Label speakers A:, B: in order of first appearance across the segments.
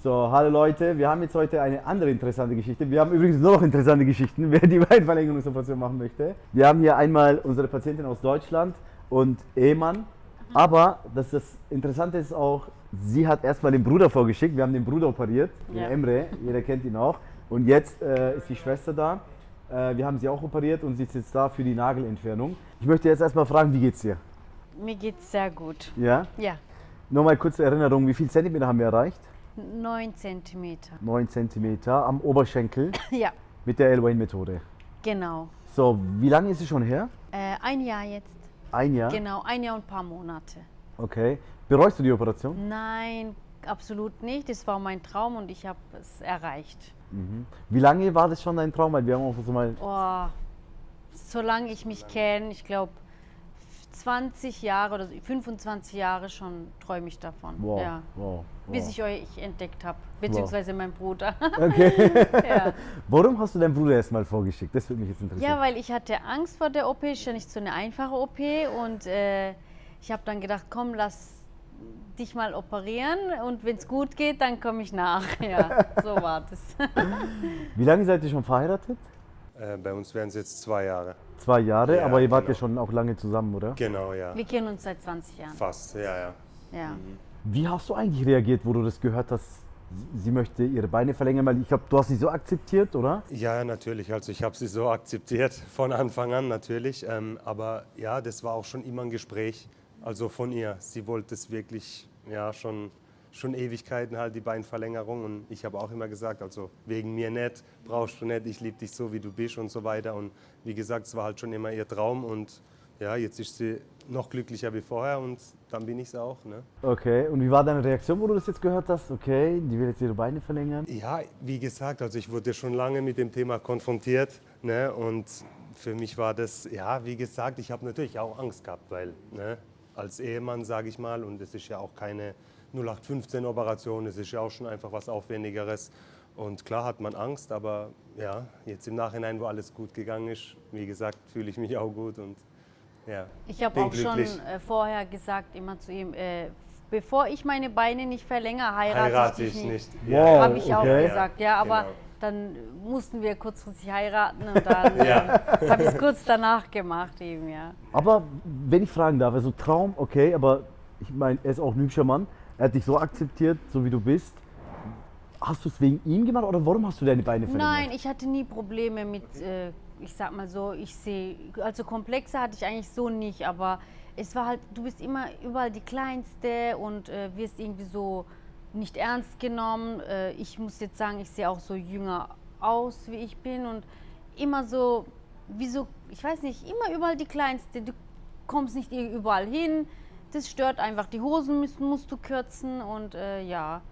A: So, hallo Leute, wir haben jetzt heute eine andere interessante Geschichte. Wir haben übrigens nur noch interessante Geschichten, wer die Beinverlängerungsoperation machen möchte. Wir haben hier einmal unsere Patientin aus Deutschland und Ehemann. Aber das Interessante ist auch, sie hat erstmal den Bruder vorgeschickt. Wir haben den Bruder operiert, den Emre, jeder kennt ihn auch. Und jetzt ist die Schwester da. Wir haben sie auch operiert und sie ist jetzt da für die Nagelentfernung. Ich möchte jetzt erstmal fragen, wie geht's dir?
B: Mir geht's sehr gut.
A: Ja?
B: Ja.
A: Nochmal kurze Erinnerung, wie viel Zentimeter haben wir erreicht?
B: 9 Zentimeter.
A: 9 Zentimeter am Oberschenkel
B: Ja,
A: mit der L-Wayne-Methode.
B: genau.
A: So, wie lange ist es schon her?
B: Ein Jahr jetzt.
A: Ein Jahr?
B: Genau, ein Jahr und ein paar Monate.
A: Okay. Bereust du die Operation?
B: Nein, absolut nicht. Das war mein Traum und ich habe es erreicht.
A: Wie lange war das schon dein Traum? Weil wir haben auch so mal...
B: Oh, solange ich mich kenne, ich glaube 20 Jahre oder 25 Jahre schon träume ich davon.
A: Wow,
B: Ja.
A: wow,
B: Bis
A: wow.
B: ich euch entdeckt habe, beziehungsweise mein Bruder.
A: Okay.
B: Ja.
A: Warum hast du deinen Bruder erstmal vorgeschickt? Das würde mich jetzt interessieren.
B: Ja, weil ich hatte Angst vor der OP, ist ja nicht so eine einfache OP und ich habe dann gedacht, komm, lass dich mal operieren und wenn es gut geht, dann komme ich nach. Ja, so war das.
A: Wie lange seid ihr schon verheiratet?
C: Bei uns wären es jetzt 2 Jahre.
A: 2 Jahre,
C: Ja,
A: aber ihr wart ja
C: genau.
A: schon auch lange zusammen, oder?
C: Genau, ja.
B: Wir kennen uns seit 20 Jahren.
C: Fast, ja, ja.
B: Ja.
A: Wie hast du eigentlich reagiert, wo du das gehört hast, sie möchte ihre Beine verlängern? Weil ich glaube, du hast sie so akzeptiert, oder?
C: Ja, natürlich. Also ich habe sie so akzeptiert von Anfang an natürlich. Aber ja, das war auch schon immer ein Gespräch. Also von ihr. Sie wollte es wirklich, ja, schon Ewigkeiten halt, die Beinverlängerung. Und ich habe auch immer gesagt, also wegen mir nicht, brauchst du nicht, ich liebe dich so, wie du bist und so weiter. Und wie gesagt, es war halt schon immer ihr Traum. Und ja, jetzt ist sie noch glücklicher wie vorher und dann bin ich es auch. Ne?
A: Okay, und wie war deine Reaktion, wo du das jetzt gehört hast? Okay, die will jetzt ihre Beine verlängern.
C: Ja, wie gesagt, also ich wurde schon lange mit dem Thema konfrontiert. Ne? Und für mich war das, ja, wie gesagt, ich habe natürlich auch Angst gehabt, weil ne, als Ehemann, sage ich mal, und es ist ja auch keine 0815-Operation, es ist ja auch schon einfach was Aufwendigeres. Und klar hat man Angst, aber ja, jetzt im Nachhinein, wo alles gut gegangen ist, wie gesagt, fühle ich mich auch gut und ja.
B: Ich habe
C: bin
B: auch
C: glücklich.
B: schon vorher gesagt, immer zu ihm, bevor ich meine Beine nicht verlängere, heirate
C: Heirate
B: ich dich
C: ich
B: nicht.
C: nicht.
A: Wow.
B: Habe ich auch
A: okay.
B: gesagt, ja, aber
C: Genau.
B: dann mussten wir kurzfristig heiraten und dann
C: Ja.
B: habe ich es kurz danach gemacht eben, ja.
A: Aber wenn ich fragen darf, also Traum, okay, aber ich meine, er ist auch ein hübscher Mann. Er hat dich so akzeptiert, so wie du bist. Hast du es wegen ihm gemacht oder warum hast du deine Beine verlängert?
B: Nein, ich hatte nie Probleme mit, ich sag mal so, also Komplexe hatte ich eigentlich so nicht, aber es war halt, du bist immer überall die Kleinste und wirst irgendwie so nicht ernst genommen. Ich muss jetzt sagen, ich sehe auch so jünger aus, wie ich bin und immer so, wie so, ich weiß nicht, immer überall die Kleinste. Du kommst nicht überall hin, das stört einfach. Die Hosen musst du kürzen und ja.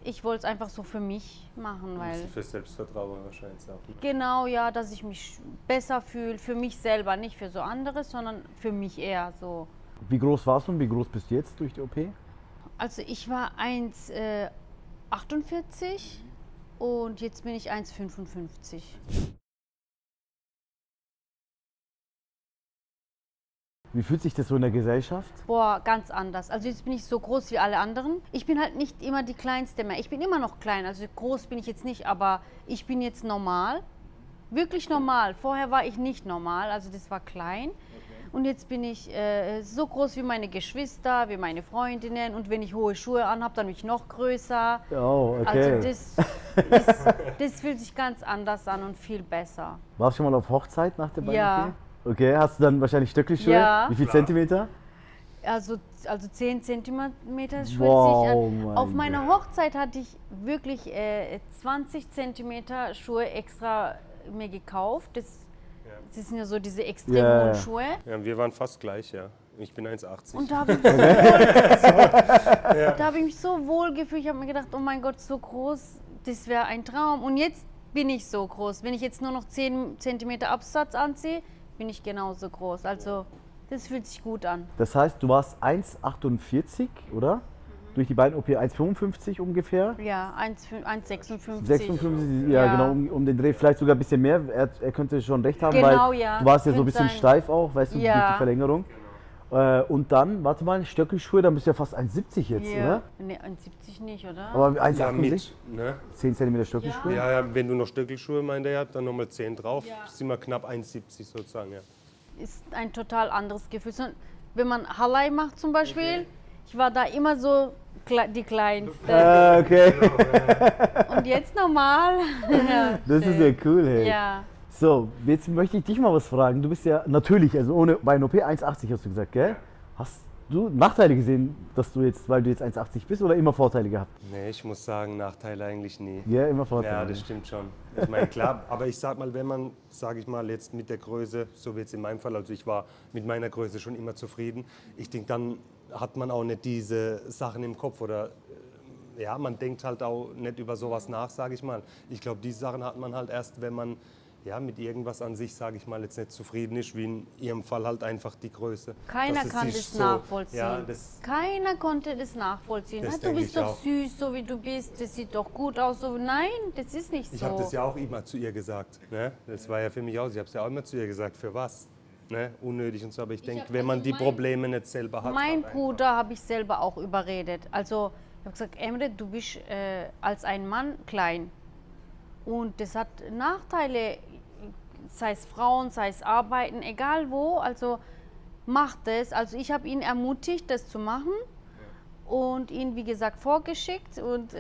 B: Ich wollte es einfach so für mich machen, weil
C: Für Selbstvertrauen wahrscheinlich auch. Ne?
B: genau, ja, dass ich mich besser fühle, für mich selber, nicht für so anderes, sondern für mich eher so.
A: Wie groß warst du und wie groß bist du jetzt durch die OP?
B: Also ich war 1,48 und jetzt bin ich 1,55.
A: Wie fühlt sich das so in der Gesellschaft?
B: Boah, ganz anders. Also jetzt bin ich so groß wie alle anderen. Ich bin halt nicht immer die Kleinste mehr. Ich bin immer noch klein, also groß bin ich jetzt nicht, aber ich bin jetzt normal. Wirklich normal. Vorher war ich nicht normal, also das war klein. Und jetzt bin ich so groß wie meine Geschwister, wie meine Freundinnen. Und wenn ich hohe Schuhe anhabe, dann bin ich noch größer.
A: Oh, okay.
B: Also das fühlt sich ganz anders an und viel besser.
A: Warst du schon mal auf Hochzeit nach der Beine-OP?
B: Ja.
A: Okay, hast du dann wahrscheinlich Stöckelschuhe?
B: Ja.
A: Wie viel Zentimeter?
B: Also 10 Zentimeter schwitze
A: Wow,
B: ich.
A: mein
B: Auf meiner Hochzeit hatte ich wirklich 20 Zentimeter Schuhe extra mir gekauft. Das sind ja so diese extrem
A: Ja,
B: hohen
A: ja.
B: Schuhe.
C: Ja, wir waren fast gleich, ja. Ich bin 1,80.
B: Und da habe ich, da hab ich mich so wohl gefühlt. Ich habe mir gedacht, oh mein Gott, so groß, das wäre ein Traum. Und jetzt bin ich so groß. Wenn ich jetzt nur noch 10 Zentimeter Absatz anziehe, bin ich genauso groß. Also das fühlt sich gut an.
A: Das heißt, du warst 1,48, oder? Durch die Beine-OP 1,55 ungefähr?
B: Ja, 1,56.
A: 56, ja,
B: Ja.
A: genau, um den Dreh, vielleicht sogar ein bisschen mehr. Er könnte schon recht haben,
B: Genau,
A: weil
B: ja.
A: du warst ja so ein
B: Könnte
A: bisschen
B: sein.
A: steif auch, weißt du, durch
B: Ja.
A: die Verlängerung. Und dann, warte mal, Stöckelschuhe, dann bist du ja fast 1,70 jetzt, oder?
B: Ne, 1,70 nicht, oder?
A: Aber
C: Ja,
A: 1,68?
C: ne?
A: 10 cm Stöckelschuhe?
C: Ja, ja, wenn du noch Stöckelschuhe meint er, dann nochmal 10 drauf,
B: Ja.
C: sind wir knapp 1,70 sozusagen, ja.
B: Ist ein total anderes Gefühl. So, wenn man Halai macht zum Beispiel, ich war da immer so die Kleinste.
A: Okay,
B: Und jetzt normal. Ja,
A: das ist
B: schön.
A: ja cool, hey.
B: Ja.
A: So, jetzt möchte ich dich mal was fragen. Du bist ja natürlich, also ohne bei einer OP 1,80 hast du gesagt, gell? Hast du Nachteile gesehen, dass du jetzt, weil du jetzt 1,80 bist, oder immer Vorteile gehabt?
C: Nee, ich muss sagen, Nachteile eigentlich nie.
A: Ja, immer Vorteile.
C: Ja, das stimmt schon. Ich meine, klar, aber ich sag mal, wenn man, sage ich mal, jetzt mit der Größe, so wie jetzt in meinem Fall, also ich war mit meiner Größe schon immer zufrieden, ich denke, dann hat man auch nicht diese Sachen im Kopf oder ja, man denkt halt auch nicht über sowas nach, sage ich mal. Ich glaube, diese Sachen hat man halt erst, wenn man ja, mit irgendwas an sich, sage ich mal, jetzt nicht zufrieden ist, wie in Ihrem Fall halt einfach die Größe.
B: Keiner
C: Dass es
B: kann
C: sich
B: das
C: so-
B: nachvollziehen.
C: Ja, das,
B: Keiner konnte das nachvollziehen.
C: Das
B: Ah, du
C: denke
B: bist
C: ich
B: doch
C: auch.
B: süß, so wie du bist. Das sieht doch gut aus. So. Nein, das ist nicht so.
C: ich habe das ja auch immer zu ihr gesagt. Ne? Das war ja für mich auch, ich habe es ja auch immer zu ihr gesagt, für was? Ne? Unnötig und so, aber ich denke,
B: hab
C: wenn man
B: also
C: die Probleme nicht selber hat.
B: Mein
C: halt
B: Bruder habe ich selber auch überredet. Also ich habe gesagt, Emre, du bist als ein Mann klein. Und das hat Nachteile, sei es Frauen, sei es Arbeiten, egal wo. Also macht es. Also ich habe ihn ermutigt, das zu machen. Und ihn, wie gesagt, vorgeschickt. Und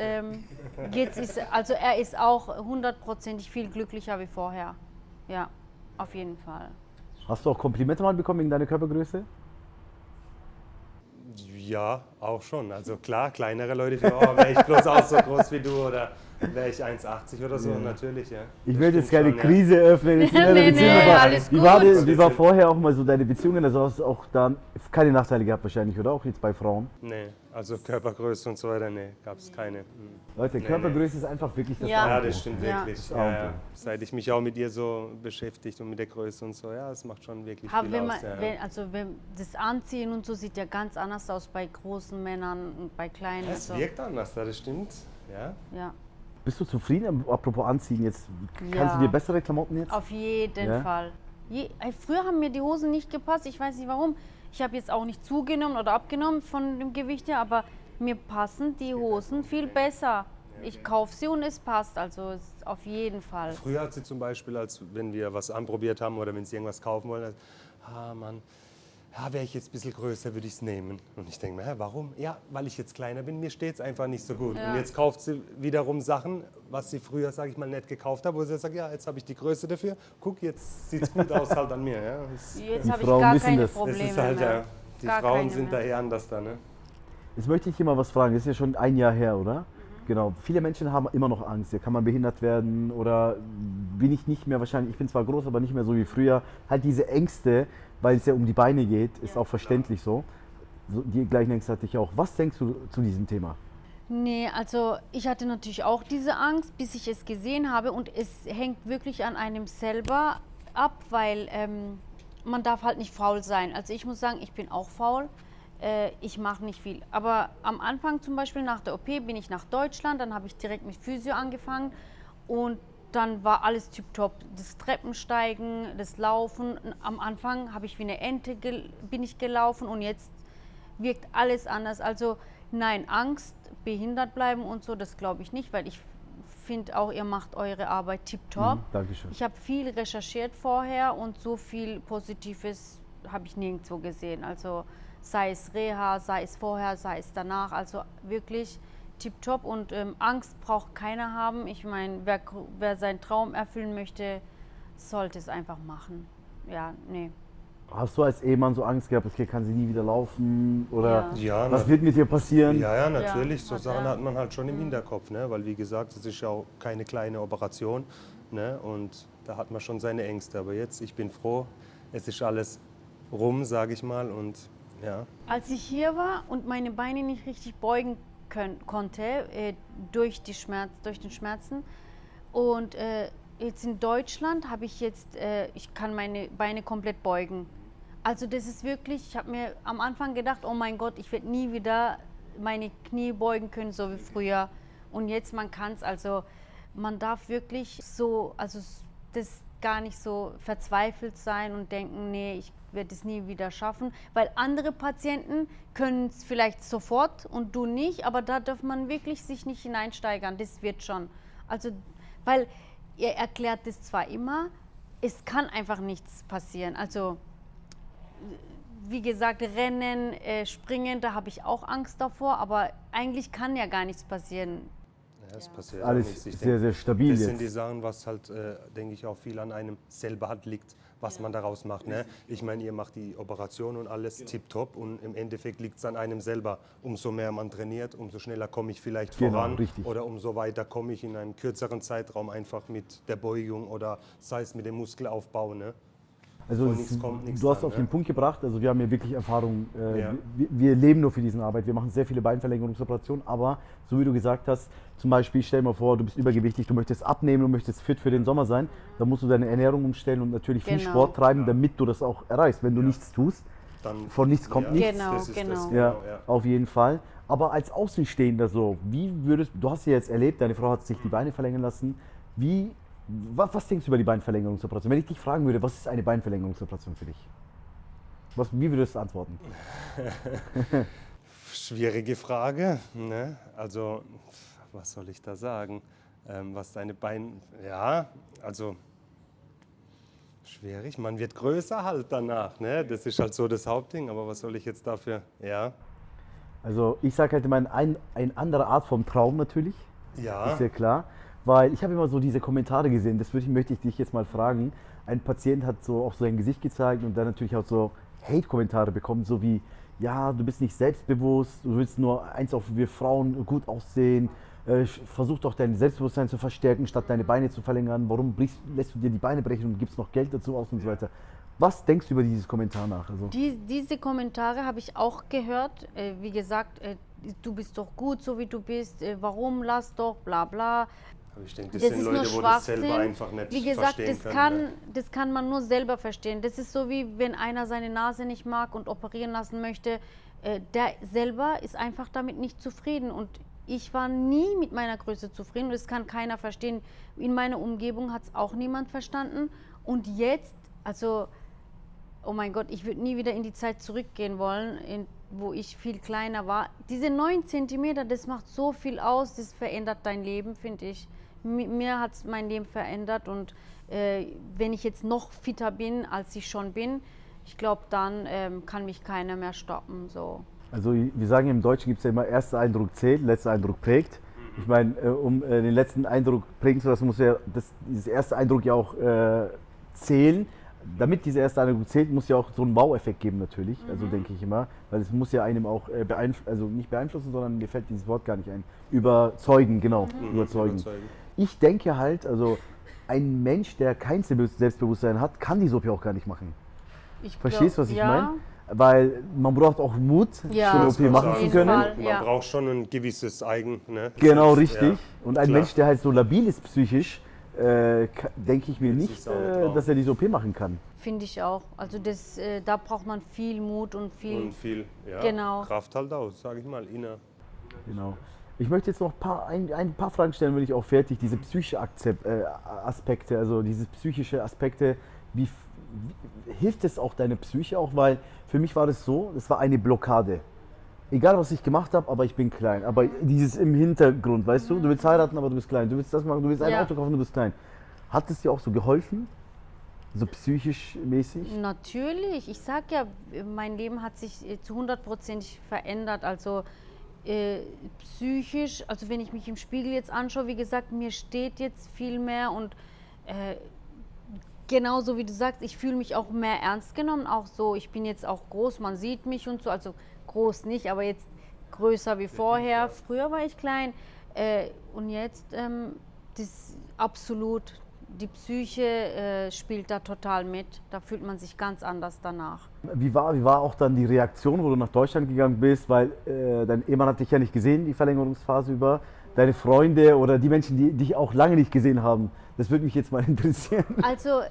B: jetzt ist, also er ist auch 100%ig viel glücklicher wie vorher. Ja, auf jeden Fall.
A: Hast du auch Komplimente mal bekommen wegen deiner Körpergröße?
C: Ja, auch schon. Also klar, kleinere Leute, oh, wäre ich bloß auch so groß wie du oder wäre ich 1,80 oder so, natürlich, ja.
A: Ich
C: Das
A: will jetzt
C: stimmt
A: keine
C: schon,
A: Krise öffnen. Jetzt in deiner
B: Nee,
A: Beziehung,
B: nee,
A: aber
B: alles
A: wie war,
B: gut.
A: wie war vorher auch mal so deine Beziehungen? Also hast du auch da keine Nachteile gehabt wahrscheinlich, oder? Auch jetzt bei Frauen?
C: Nee, also Körpergröße und so weiter, nee, gab es keine. Mhm.
A: Leute,
C: Nee,
A: Körpergröße ist einfach wirklich das
B: Ja.
A: A und
C: Ja,
A: O.
C: das stimmt
B: Ja.
C: wirklich.
A: A und
C: Ja,
A: O.
C: ja. Seit ich mich auch mit ihr so beschäftigt und mit der Größe und so, ja, es macht schon wirklich
B: Aber
C: viel
B: wenn
C: aus.
B: man,
C: Ja.
B: wenn das Anziehen und so sieht ja ganz anders aus bei großen Männern und bei kleinen.
C: Es
B: Also,
C: wirkt anders, das stimmt. Ja.
B: ja,
A: Bist du zufrieden? Apropos Anziehen jetzt. Kannst
B: Ja.
A: du dir bessere Klamotten jetzt?
B: auf jeden
A: Ja?
B: Fall. Früher haben mir die Hosen nicht gepasst, ich weiß nicht warum. Ich habe jetzt auch nicht zugenommen oder abgenommen von dem Gewicht her, aber mir passen die Hosen viel besser. Ich kaufe sie und es passt, also auf jeden Fall.
C: Früher hat sie zum Beispiel, als wenn wir was anprobiert haben oder wenn sie irgendwas kaufen wollen, hat, Mann, ja, wäre ich jetzt ein bisschen größer, würde ich es nehmen. Und ich denke mir, hä, warum? Ja, weil ich jetzt kleiner bin, mir steht es einfach nicht so gut.
B: Ja.
C: Und jetzt kauft sie wiederum Sachen, was sie früher, sage ich mal, nicht gekauft hat, wo sie sagt, ja, jetzt habe ich die Größe dafür. Guck, jetzt sieht es gut aus halt an mir. Ja.
B: Jetzt
A: Die
B: habe ich
A: Frauen
B: gar
A: wissen
B: keine
A: das.
C: Das
B: Probleme
C: ist halt,
B: mehr.
C: ja, die
B: Gar
C: Frauen
B: keine
C: sind
B: mehr.
C: da eher anders da, ne?
A: Jetzt möchte ich hier mal was fragen. Das ist ja schon ein Jahr her, oder? Genau. Viele Menschen haben immer noch Angst. Ja, kann man behindert werden oder bin ich nicht mehr wahrscheinlich, ich bin zwar groß, aber nicht mehr so wie früher. Halt diese Ängste, weil es ja um die Beine geht, ist auch verständlich so. Die gleichen Ängste hatte ich auch. Was denkst du zu diesem Thema?
B: Nee, also ich hatte natürlich auch diese Angst, bis ich es gesehen habe und es hängt wirklich an einem selber ab, weil man darf halt nicht faul sein. Also ich muss sagen, ich bin auch faul, ich mache nicht viel. Aber am Anfang zum Beispiel nach der OP bin ich nach Deutschland, dann habe ich direkt mit Physio angefangen und dann war alles tipptopp. Das Treppensteigen, das Laufen. Am Anfang habe ich wie eine Ente bin ich gelaufen und jetzt wirkt alles anders. Also nein, Angst, behindert bleiben und so, das glaube ich nicht, weil ich finde auch, ihr macht eure Arbeit tipptopp.
A: Dankeschön.
B: Ich habe viel recherchiert vorher und so viel Positives habe ich nirgendwo gesehen. Also sei es Reha, sei es vorher, sei es danach. Also wirklich tipptopp und Angst braucht keiner haben. Ich meine, wer seinen Traum erfüllen möchte, sollte es einfach machen. Ja, nee.
A: Hast du als Ehemann so Angst gehabt, okay, kann sie nie wieder laufen? Oder
C: Ja,
A: was wird mit dir passieren?
C: Ja, ja, natürlich. So
B: hat
C: Sachen
B: er.
C: hat man halt schon im Hinterkopf, ne? Weil wie gesagt, es ist ja auch keine kleine Operation, ne? Und da hat man schon seine Ängste. Aber jetzt, ich bin froh, es ist alles rum, sage ich mal. Und ja,
B: Als ich hier war und meine Beine nicht richtig beugen konnte durch den Schmerzen und jetzt in Deutschland habe ich jetzt, ich kann meine Beine komplett beugen. Also das ist wirklich, ich habe mir am Anfang gedacht, oh mein Gott, ich werde nie wieder meine Knie beugen können, so wie früher. Und jetzt man kann es, also man darf wirklich so, also das gar nicht so verzweifelt sein und denken, nee, ich werde es nie wieder schaffen, weil andere Patienten können es vielleicht sofort und du nicht, aber da darf man wirklich sich nicht hineinsteigern, das wird schon. Also, weil ihr erklärt es zwar immer, es kann einfach nichts passieren, also wie gesagt, Rennen, Springen, da habe ich auch Angst davor, aber eigentlich kann ja gar nichts passieren.
C: Ja, es passiert
A: Alles
C: auch nichts. Ich
A: sehr,
C: denke,
A: sehr stabil
C: das
A: jetzt.
C: sind die Sachen, was halt, denke ich, auch viel an einem selber halt liegt, was man daraus macht. Ne? Ich meine, ihr macht die Operation und alles tipptopp und im Endeffekt liegt es an einem selber. Umso mehr man trainiert, umso schneller komme ich vielleicht
A: Genau,
C: voran
A: richtig.
C: oder umso weiter komme ich in einem kürzeren Zeitraum einfach mit der Beugung oder sei es mit dem Muskelaufbau. Ne?
A: Also
C: Von nichts kommt nichts
A: du hast
C: dann,
A: auf den
C: ne?
A: Punkt gebracht, also wir haben hier wirklich Erfahrung,
C: Ja.
A: wir leben nur für diese Arbeit, wir machen sehr viele Beinverlängerungsoperationen, aber so wie du gesagt hast, zum Beispiel stell dir mal vor, du bist übergewichtig, du möchtest abnehmen, du möchtest fit für den Sommer sein, dann musst du deine Ernährung umstellen und natürlich viel
B: Genau.
A: Sport treiben, damit du das auch erreichst. Wenn du nichts tust,
C: Dann,
A: von nichts kommt nichts.
B: Genau,
C: das ist
B: genau.
C: Das,
A: Ja, auf jeden Fall. Aber als Außenstehender so, du hast ja jetzt erlebt, deine Frau hat sich die Beine verlängern lassen, was denkst du über die Beinverlängerungsoperation? Wenn ich dich fragen würde, was ist eine Beinverlängerungsoperation für dich? Wie würdest du antworten?
C: Schwierige Frage. Ne? Also, was soll ich da sagen? Was deine Beine. Ja, also. Schwierig. Man wird größer halt danach. Ne? Das ist halt so das Hauptding. Aber was soll ich jetzt dafür? Ja.
A: Also ich sage halt immer eine andere Art vom Traum natürlich,
C: Ja.
A: ist ja klar. Weil ich habe immer so diese Kommentare gesehen, möchte ich dich jetzt mal fragen. Ein Patient hat so auch so ein Gesicht gezeigt und dann natürlich auch so Hate-Kommentare bekommen, so wie, ja, du bist nicht selbstbewusst, du willst nur eins auf wir Frauen gut aussehen, versuch doch dein Selbstbewusstsein zu verstärken, statt deine Beine zu verlängern, warum lässt du dir die Beine brechen und gibst noch Geld dazu aus und so weiter. Was denkst du über dieses Kommentar nach? Also,
B: Diese Kommentare habe ich auch gehört. Wie gesagt, du bist doch gut, so wie du bist. Warum lass doch, bla bla.
C: Aber ich denke, das,
B: Das
C: sind
B: ist
C: Leute,
B: nur
C: wo das selber
B: Schwachsinn.
C: einfach nicht
B: Wie gesagt,
C: verstehen können. Ne?
B: das kann man nur selber verstehen. Das ist so, wie wenn einer seine Nase nicht mag und operieren lassen möchte. Der selber ist einfach damit nicht zufrieden. Und ich war nie mit meiner Größe zufrieden. Und das kann keiner verstehen. In meiner Umgebung hat es auch niemand verstanden. Und jetzt, also, oh mein Gott, ich würde nie wieder in die Zeit zurückgehen wollen, wo ich viel kleiner war. Diese 9 Zentimeter, das macht so viel aus, das verändert dein Leben, finde ich. Mir hat es mein Leben verändert und wenn ich jetzt noch fitter bin, als ich schon bin, ich glaube, dann kann mich keiner mehr stoppen. So.
A: Also wir sagen im Deutschen gibt es ja immer, erster Eindruck zählt, letzter Eindruck prägt. Ich meine, um den letzten Eindruck prägen zu lassen, muss ja dieses erste Eindruck ja auch zählen. Damit dieser erste Eindruck zählt, muss ja auch so einen Wow-Effekt geben natürlich, also denke ich immer. Weil es muss ja einem auch nicht beeinflussen, sondern mir fällt dieses Wort gar nicht ein. Überzeugen, genau, überzeugen. Ich denke halt, also ein Mensch, der kein Selbstbewusstsein hat, kann die OP auch gar nicht machen. Verstehst du, was ich meine? Weil man braucht auch Mut,
B: Ja,
A: so eine
B: auf
A: OP machen zu
B: jeden
A: können.
B: Fall.
C: Man
B: Ja.
C: braucht schon ein gewisses Eigen. Ne?
A: Genau,
C: Das ist-
A: richtig.
C: ja,
A: Und ein
C: klar.
A: Mensch, der halt so labil ist psychisch, denke ich mir
C: Wird
A: nicht,
C: sich's auch nicht trauen.
A: dass er diese OP machen kann.
B: Finde ich auch. Also da braucht man viel Mut und viel.
C: Und viel
B: Genau.
C: Kraft halt aus, sage ich mal, inner.
A: Genau. Ich möchte jetzt noch ein paar Fragen stellen, wenn ich auch fertig. Diese psychische Aspekte, also diese psychische Aspekte, wie hilft es auch deine Psyche auch? Weil für mich war das so, es war eine Blockade. Egal was ich gemacht habe, aber ich bin klein. Aber dieses im Hintergrund, weißt du, du willst heiraten, aber du bist klein. Du willst das machen, du willst ein
B: Ja.
A: Auto kaufen, du bist klein. Hat es dir auch so geholfen? So psychisch mäßig?
B: Natürlich. Ich sag ja, mein Leben hat sich zu 100% verändert. Also psychisch, also wenn ich mich im Spiegel jetzt anschaue, wie gesagt, mir steht jetzt viel mehr und genauso wie du sagst, ich fühle mich auch mehr ernst genommen. Auch so, ich bin jetzt auch groß, man sieht mich und so, also groß nicht, aber jetzt größer wie vorher. Früher war ich klein und jetzt das absolut, die Psyche spielt da total mit. Da fühlt man sich ganz anders danach.
A: Wie war auch dann die Reaktion, wo du nach Deutschland gegangen bist? Weil dein Ehemann hat dich ja nicht gesehen, die Verlängerungsphase über. Deine Freunde oder die Menschen, die dich auch lange nicht gesehen haben. Das würde mich jetzt mal interessieren.
B: Also,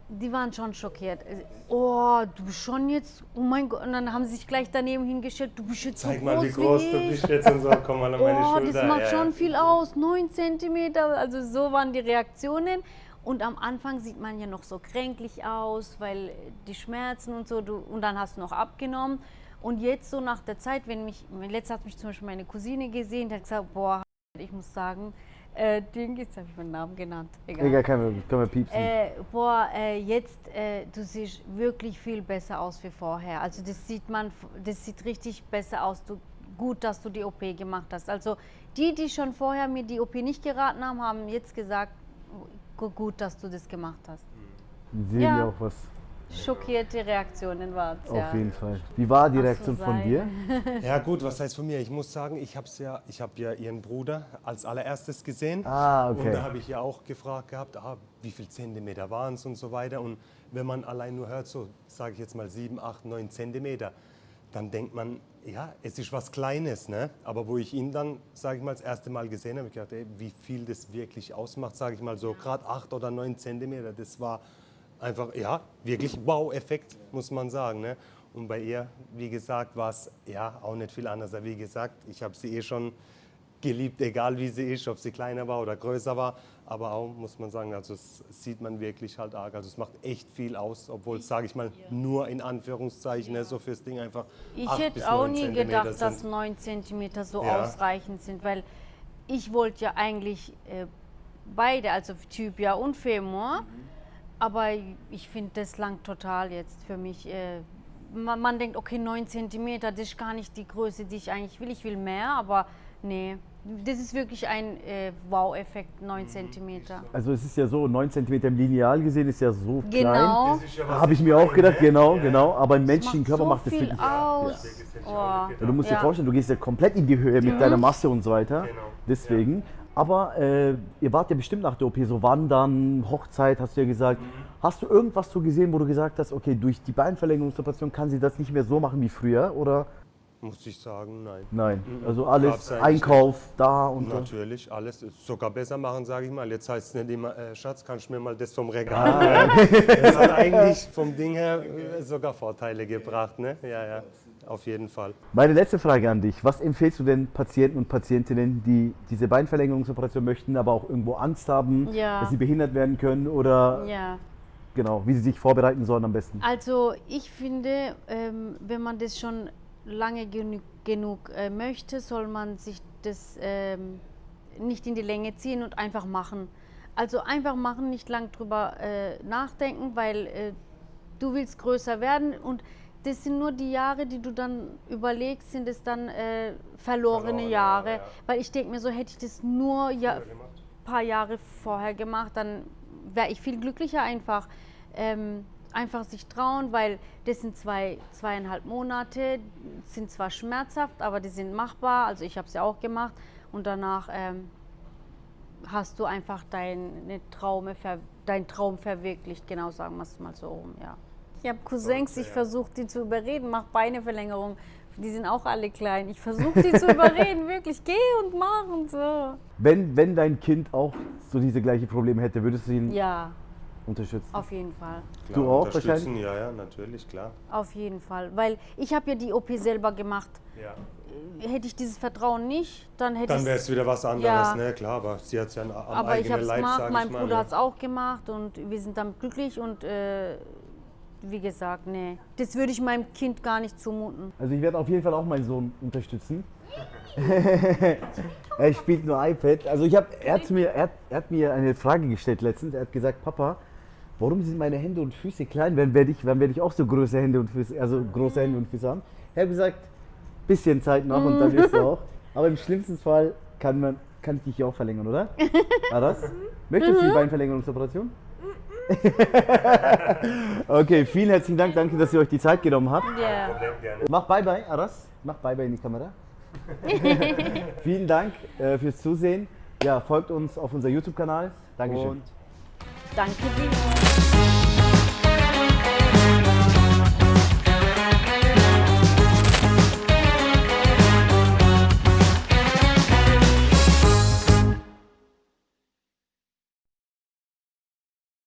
B: die waren schon schockiert. Oh, du bist schon jetzt, oh mein Gott. Und dann haben sie sich gleich daneben hingestellt, du bist jetzt
C: Zeig
B: so
C: mal,
B: groß
C: wie groß
B: wie
C: du
B: ich.
C: bist jetzt und so, komm mal an meine
B: Oh,
C: Schulter.
B: das macht
C: Ja,
B: schon
C: ja.
B: viel aus, 9 Zentimeter. Also so waren die Reaktionen. Und am Anfang sieht man ja noch so kränklich aus, weil die Schmerzen und so, und dann hast du noch abgenommen. Und jetzt so nach der Zeit, letztes hat mich zum Beispiel meine Cousine gesehen, die hat gesagt, boah, ich muss sagen, jetzt habe ich meinen Namen genannt,
A: Egal, können wir piepsen.
B: Du siehst wirklich viel besser aus wie vorher. Also das sieht richtig besser aus. Gut, dass du die OP gemacht hast. Also die schon vorher mir die OP nicht geraten haben, haben jetzt gesagt, gut, dass du das gemacht hast.
A: Sehen wir auch was.
B: Schockierte Reaktionen waren es,
A: Auf jeden Fall. Wie war die
B: Ach so,
A: Reaktion von dir?
C: Ja gut, was heißt von mir? Ich muss sagen, ich habe ja ihren Bruder als allererstes gesehen.
A: Ah, okay.
C: Und da habe ich ja auch gefragt gehabt, wie viel Zentimeter waren es und so weiter. Und wenn man allein nur hört, so sage ich jetzt mal 7, 8, 9 Zentimeter, dann denkt man, ja, es ist was Kleines, ne? Aber wo ich ihn dann, sage ich mal, das erste Mal gesehen habe, ich gedacht, ey, wie viel das wirklich ausmacht, sage ich mal so, gerade 8 oder 9 Zentimeter, das war einfach, ja, wirklich Wow-Effekt, muss man sagen, ne? Und bei ihr, wie gesagt, war es ja auch nicht viel anders. Wie gesagt, ich habe sie schon geliebt, egal wie sie ist, ob sie kleiner war oder größer war. Aber auch, muss man sagen, also das sieht man wirklich halt arg. Also es macht echt viel aus, obwohl es, sage ich mal, nur in Anführungszeichen, ne, so fürs Ding einfach 8 bis 9
B: Ich hätte auch nie
C: Zentimeter
B: gedacht, dass
C: sind.
B: 9 cm so
C: Ja.
B: ausreichend sind, weil ich wollte ja eigentlich beide, also Tibia und Femur, aber ich finde, das langt total jetzt für mich. Man denkt, okay, 9 cm, das ist gar nicht die Größe, die ich eigentlich will. Ich will mehr, aber nee, das ist wirklich ein Wow-Effekt, 9 cm.
A: Also es ist ja so, 9 cm im Lineal gesehen ist ja so
B: Genau.
A: klein. Habe ich mir auch gedacht, genau. Aber im
B: Das
A: menschlichen Körper
B: so
A: macht das
B: viel
A: wirklich.
B: aus. Oh.
A: Ja, du musst dir
B: Ja.
A: vorstellen, du gehst ja komplett in die Höhe mit deiner Masse und so weiter.
C: Genau.
A: Deswegen. Aber ihr wart ja bestimmt nach der OP so wandern, Hochzeit, hast du ja gesagt. Hast du irgendwas so gesehen, wo du gesagt hast, okay, durch die Beinverlängerungsoperation kann sie das nicht mehr so machen wie früher, oder?
C: Muss ich sagen, nein.
A: Nein. Also
C: Gab's
A: alles,
C: eigentlich
A: Einkauf da und so.
C: Natürlich, alles sogar besser machen, sage ich mal. Jetzt heißt es nicht immer, Schatz, kannst du mir mal das vom Regal nehmen? Das hat eigentlich vom Ding her sogar Vorteile gebracht, ne? Ja, auf jeden Fall.
A: Meine letzte Frage an dich. Was empfiehlst du den Patienten und Patientinnen, die diese Beinverlängerungsoperation möchten, aber auch irgendwo Angst haben,
B: Ja.
A: dass sie behindert werden können oder
B: Ja.
A: genau, wie sie sich vorbereiten sollen am besten?
B: Also ich finde, wenn man das schon lange genug möchte, soll man sich das nicht in die Länge ziehen und einfach machen. Also einfach machen, nicht lang drüber nachdenken, weil du willst größer werden und das sind nur die Jahre, die du dann überlegst, sind es dann verlorene Jahre.
C: Ja.
B: Weil ich denke mir so, hätte ich das nur ein paar Jahre vorher gemacht, dann wäre ich viel glücklicher einfach. Einfach sich trauen, weil das sind 2,5 Monate, sind zwar schmerzhaft, aber die sind machbar. Also ich habe es ja auch gemacht und danach hast du einfach deinen Traum verwirklicht, genau, sagen wir es mal so rum, ja. Ich habe Cousins, ich versuche die zu überreden, mach Beineverlängerung. Die sind auch alle klein. Ich versuche die zu überreden, wirklich, geh und mach und so.
A: Wenn dein Kind auch so diese gleiche Probleme hätte, würdest du ihn
B: Ja,
A: unterstützen?
B: auf jeden Fall.
C: Klar,
A: Du auch
C: unterstützen, ja, natürlich, klar.
B: Auf jeden Fall. Weil ich habe ja die OP selber gemacht.
C: Ja.
B: Hätte ich dieses Vertrauen nicht, dann hätte
C: Dann
B: ich
C: wäre es wieder was anderes,
B: Ja.
C: ne? Klar, aber sie hat es ja am
B: Aber ich
C: eigenen
B: habe es
C: Leib,
B: gemacht,
C: sag
B: mein
C: ich mal.
B: Bruder
C: ne?
B: hat es auch gemacht und wir sind damit glücklich und wie gesagt, nee, das würde ich meinem Kind gar nicht zumuten.
A: Also ich werde auf jeden Fall auch meinen Sohn unterstützen. Er spielt nur iPad. Also er hat mir eine Frage gestellt letztens. Er hat gesagt, Papa, warum sind meine Hände und Füße klein? Wann werde ich auch so große Hände und Füße, haben? Er hat gesagt, bisschen Zeit noch und dann ist er auch. Aber im schlimmsten Fall kann ich dich auch verlängern, oder? War das? Möchtest du die Beinverlängerungsoperation? Okay, vielen herzlichen Dank. Danke, dass ihr euch die Zeit genommen habt.
B: Ja.
C: Gerne.
A: Mach Bye-Bye, Aras. Mach Bye-Bye in die Kamera. Vielen Dank fürs Zusehen. Ja, folgt uns auf unser YouTube-Kanal. Dankeschön.
B: Danke dir.